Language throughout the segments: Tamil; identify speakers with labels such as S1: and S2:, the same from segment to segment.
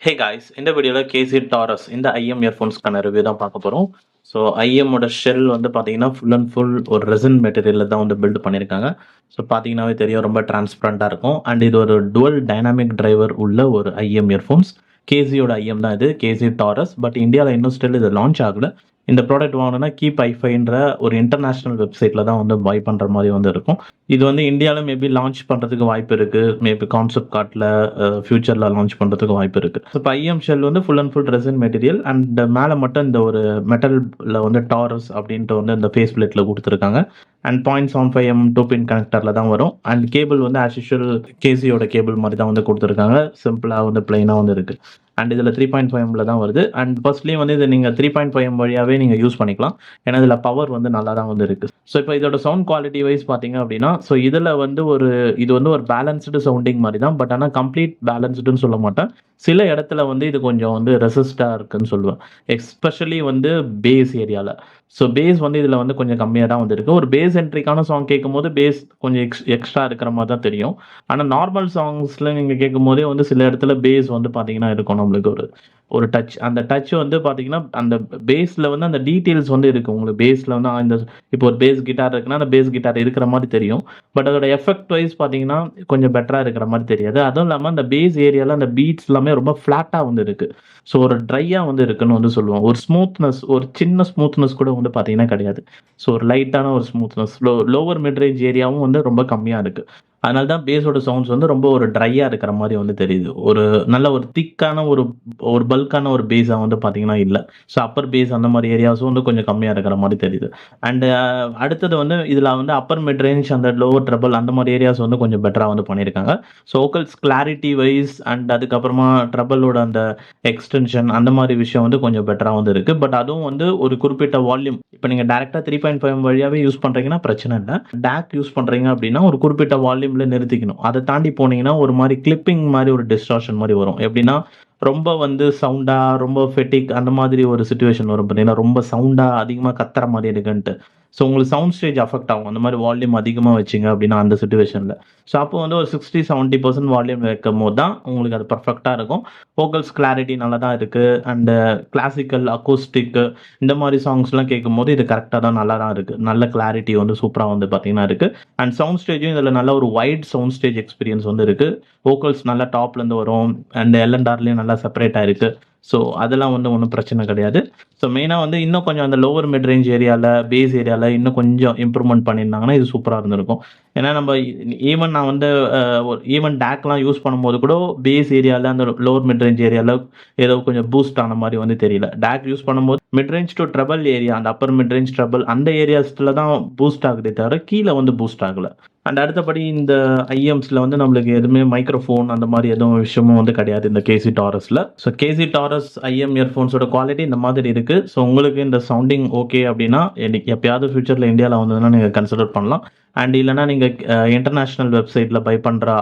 S1: ஹே காய்ஸ், இந்த வீடியோவில் கேசி டாரஸ் இந்த ஐஎம் இயர்ஃபோன்ஸ்க்கான ரிவ்யூ தான் பார்க்க போகிறோம். ஸோ ஐஎம்மோட ஷெல் வந்து பார்த்தீங்கன்னா ஃபுல் அண்ட் ஃபுல் ஒரு ரெசின் மெட்டீரியலில் தான் வந்து பில்ட் பண்ணியிருக்காங்க. ஸோ பார்த்தீங்கன்னாவே தெரியும், ரொம்ப டிரான்ஸ்பரண்ட்டாக இருக்கும். அண்ட் இது ஒரு டுவல் டைனாமிக் டிரைவர் உள்ள ஒரு ஐஎம் இயர்ஃபோன்ஸ். கேசியோட ஐஎம் தான் இது, கேசி டாரஸ். பட் இந்தியாவில் இன்னும் ஸ்டில் இது லான்ச் ஆகல. இந்த ப்ராடக்ட் வாங்கினா கீப் ஐஃபைன்ற ஒரு இன்டர்நேஷனல் வெப்சைட்டில் தான் வந்து பை பண்ணுற மாதிரி வந்து இருக்கும். இது வந்து இந்தியாவில் மேபி லான்ச் பண்ணுறதுக்கு வாய்ப்பு இருக்குது. மேபி கான்செப்ட் கார்ட்டில் ஃபியூச்சரில் லான்ச் பண்ணுறதுக்கு வாய்ப்பு இருக்குது. ஸோ இப்போ ஐஎம் ஷெல் வந்து full and full resin material and மேலே மட்டும் இந்த ஒரு மெட்டலில் வந்து டாரஸ் அப்படின்ட்டு வந்து இந்த ஃபேஸ் பிளேட்டில் கொடுத்துருக்காங்க. அண்ட் 0.75mm 2-pin கனெக்டரில் தான் வரும். அண்ட் கேபிள் வந்து ஆஸ் யூஷுவல் கேசியோட கேபிள் மாதிரி தான் வந்து கொடுத்துருக்காங்க. சிம்பிளாக வந்து பிளைனாக வந்து இருக்குது. அண்ட் இதில் 3.5mm தான் வருது. அண்ட் ஃபர்ஸ்ட்லேயும் வந்து இதை நீங்கள் 3.5mm வழியாகவே நீங்கள் யூஸ் பண்ணிக்கலாம். ஏன்னா இதில் பவர் வந்து நல்லா தான் வந்து இருக்குது. ஸோ இப்போ இதோட சவுண்ட் குவாலிட்டி வைஸ் பார்த்தீங்க அப்படின்னா, ஸோ இதில் வந்து இது வந்து ஒரு பேலன்ஸ்டு சவுண்டிங் மாதிரி தான். பட் ஆனால் கம்ப்ளீட் பேலன்ஸ்டுன்னு சொல்ல மாட்டேன். சில இடத்துல வந்து இது கொஞ்சம் வந்து ரெசிஸ்டாக இருக்குன்னு சொல்லுவேன். எஸ்பெஷலி வந்து பேஸ் ஏரியாவில். ஸோ பேஸ் வந்து இதில் வந்து கொஞ்சம் கம்மியாக தான் வந்து இருக்குது. ஒரு பேஸ் என்ட்ரிக்கான சாங் கேட்கும்போது பேஸ் கொஞ்சம் எக்ஸ்ட்ரா இருக்கிற மாதிரி தான் தெரியும். ஆனால் நார்மல் சாங்ஸில் நீங்கள் கேட்கும்போதே வந்து சில இடத்துல பேஸ் வந்து பார்த்தீங்கன்னா இருக்கும் நம்மளுக்கு ஒரு டச். அந்த டச் வந்து பார்த்தீங்கன்னா அந்த பேஸில் வந்து அந்த டீட்டெயில்ஸ் வந்து இருக்குது. உங்களுக்கு பேஸில் வந்து இந்த இப்போ ஒரு பேஸ் கிட்டார் இருக்குன்னா அந்த பேஸ் கிட்டார் இருக்கிற மாதிரி தெரியும். பட் அதோட எஃபெக்ட் வைஸ் பார்த்தீங்கன்னா கொஞ்சம் பெட்டராக இருக்கிற மாதிரி தெரியாது. அதுவும் இல்லாமல் அந்த பேஸ் ஏரியாவில் அந்த பீட்ஸ் எல்லாமே ரொம்ப ஃப்ளாட்டாக வந்து இருக்குது. ஸோ ஒரு ட்ரையாக வந்து இருக்குன்னு வந்து சொல்லுவோம். ஒரு ஸ்மூத்னஸ், ஒரு சின்ன ஸ்மூத்னஸ் கூட வந்து பார்த்தீங்கன்னா கிடையாது. ஸோ ஒரு லைட்டான ஒரு ஸ்மூத்னஸ். லோவர் மிட் ரேஞ்ச் ஏரியாவும் வந்து ரொம்ப கம்மியாக இருக்குது. அதனால தான் பேஸோட சவுண்ட்ஸ் வந்து ரொம்ப ஒரு ட்ரையாக இருக்கிற மாதிரி வந்து தெரியுது. ஒரு நல்ல ஒரு திக்கான ஒரு பல்கான ஒரு பேஸாக வந்து பார்த்தீங்கன்னா இல்லை. ஸோ அப்பர் பேஸ் அந்த மாதிரி ஏரியாஸும் வந்து கொஞ்சம் கம்மியாக இருக்கிற மாதிரி தெரியுது. அண்டு அடுத்தது வந்து இதில் வந்து அப்பர் மிட் ரேஞ்ச் அந்த லோவர் ட்ரபிள் அந்த மாதிரி ஏரியாஸ் வந்து கொஞ்சம் பெட்டராக வந்து பண்ணியிருக்காங்க. So vocals clarity wise and அதுக்கப்புறமா ட்ரபிளோட அந்த எக்ஸ்டென்ஷன் அந்த மாதிரி விஷயம் வந்து கொஞ்சம் பெட்டராக வந்து இருக்குது. பட் அதுவும் வந்து ஒரு குறிப்பிட்ட வால்யூம், இப்போ நீங்கள் டேரெக்டாக 3.5 வழியாகவே யூஸ் பண்ணுறீங்கன்னா பிரச்சனை இல்லை. டேக் யூஸ் பண்ணுறீங்க அப்படின்னா ஒரு குறிப்பிட்ட வால்யூம் நிறுத்திக்கணும். அதை தாண்டி போனீங்கன்னா ஒரு மாதிரி கிளிப்பிங் மாதிரி ஒரு டிஸ்டார்ஷன் மாதிரி வரும். எப்படின்னா ரொம்ப வந்து சவுண்டா, ரொம்ப ஃபெட்டிக் அந்த மாதிரி ஒரு சிச்சுவேஷன் வரும். பார்த்தீங்கன்னா ரொம்ப சவுண்டா அதிகமாக கத்துற மாதிரி இருக்குன்ட்டு. ஸோ உங்களுக்கு சவுண்ட் ஸ்டேஜ் அஃபெக்ட் ஆகும். அந்த மாதிரி வால்யூம் அதிகமாக வச்சிங்க அப்படின்னா அந்த சிச்சுவேஷனில். ஸோ அப்போ வந்து ஒரு 60-70% வால்யூம் வைக்கும் போது தான் உங்களுக்கு அது பர்ஃபெக்டாக இருக்கும். வோக்கல்ஸ் கிளாரிட்டி நல்லா தான் இருக்குது. அண்டு கிளாசிக்கல், அக்கோஸ்டிக்கு இந்த மாதிரி சாங்ஸ்லாம் கேட்கும்போது இது கரெக்டாக தான் நல்லா தான் இருக்குது. நல்ல கிளாரிட்டி வந்து சூப்பராக வந்து பார்த்தீங்கன்னா இருக்குது. அண்ட் சவுண்ட் ஸ்டேஜும் இதில் நல்ல ஒரு வைட் சவுண்ட் ஸ்டேஜ் எக்ஸ்பீரியன்ஸ் வந்து இருக்குது. வோக்கல்ஸ் நல்லா டாப்லேருந்து வரும். அண்ட் எல்என்ஆர்லேயும் நல்லா செப்பரேட்டாக இருக்குது. ஸோ அதெல்லாம் வந்து ஒன்றும் பிரச்சனை கிடையாது. ஸோ மெயினாக வந்து இன்னும் கொஞ்சம் அந்த லோவர் மிட் ரேஞ்ச் ஏரியாவில், பேஸ் ஏரியாவில் இன்னும் கொஞ்சம் இம்ப்ரூவ்மெண்ட் பண்ணியிருந்தாங்கன்னா இது சூப்பராக இருந்திருக்கும். ஏன்னா நம்ம ஈவன் நான் வந்து ஈவன் டேக்லாம் யூஸ் பண்ணும்போது கூட பேஸ் ஏரியாவில் அந்த லோவர் மிட் ரேஞ்ச் ஏரியாவில் ஏதோ கொஞ்சம் பூஸ்ட் ஆன மாதிரி வந்து தெரியல. டேக் யூஸ் பண்ணும்போது mid range to trouble area, அந்த அப்பர் மிட் ரேஞ்ச் ட்ரபிள் அந்த ஏரியாஸில் தான் பூஸ்ட் ஆகுதே தவிர கீழே வந்து பூஸ்ட் ஆகலை. அண்ட் அடுத்தபடி இந்த ஐஎம்ஸில் வந்து நம்மளுக்கு எதுவுமே மைக்ரோஃபோன் அந்த மாதிரி எதுவும் விஷயமும் வந்து கிடையாது இந்த கேசி டாரஸில். ஸோ கேசி டாரஸ் ஐஎம் இயர்ஃபோன்ஸோட குவாலிட்டி இந்த மாதிரி இருக்குது. ஸோ உங்களுக்கு இந்த சவுண்டிங் ஓகே அப்படின்னா எப்பயாவது ஃபியூச்சரில் இந்தியாவில் வந்ததுன்னா நீங்கள் கன்சிடர் பண்ணலாம். அண்ட் இல்லைனா நீங்கள் இன்டர்நேஷ்னல் வெப்சைட்டில் பை பண்ணுற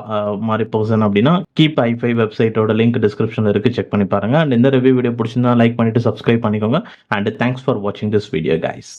S1: மாதிரி பர்சன் அப்படின்னா கீப் ஐஃபை வெப்சைட்டோட லிங்க் டிஸ்கிரிப்ஷனில் இருக்குது, செக் பண்ணி பாருங்கள். அண்ட் இந்த ரிவ்யூ வீடியோ பிடிச்சிருந்தா லைக் பண்ணிவிட்டு சப்ஸ்கிரைப் பண்ணிக்கோங்க. அண்ட் தேங்க்ஸ் ஃபார் வாட்சிங் திஸ் வீடியோ கைஸ்.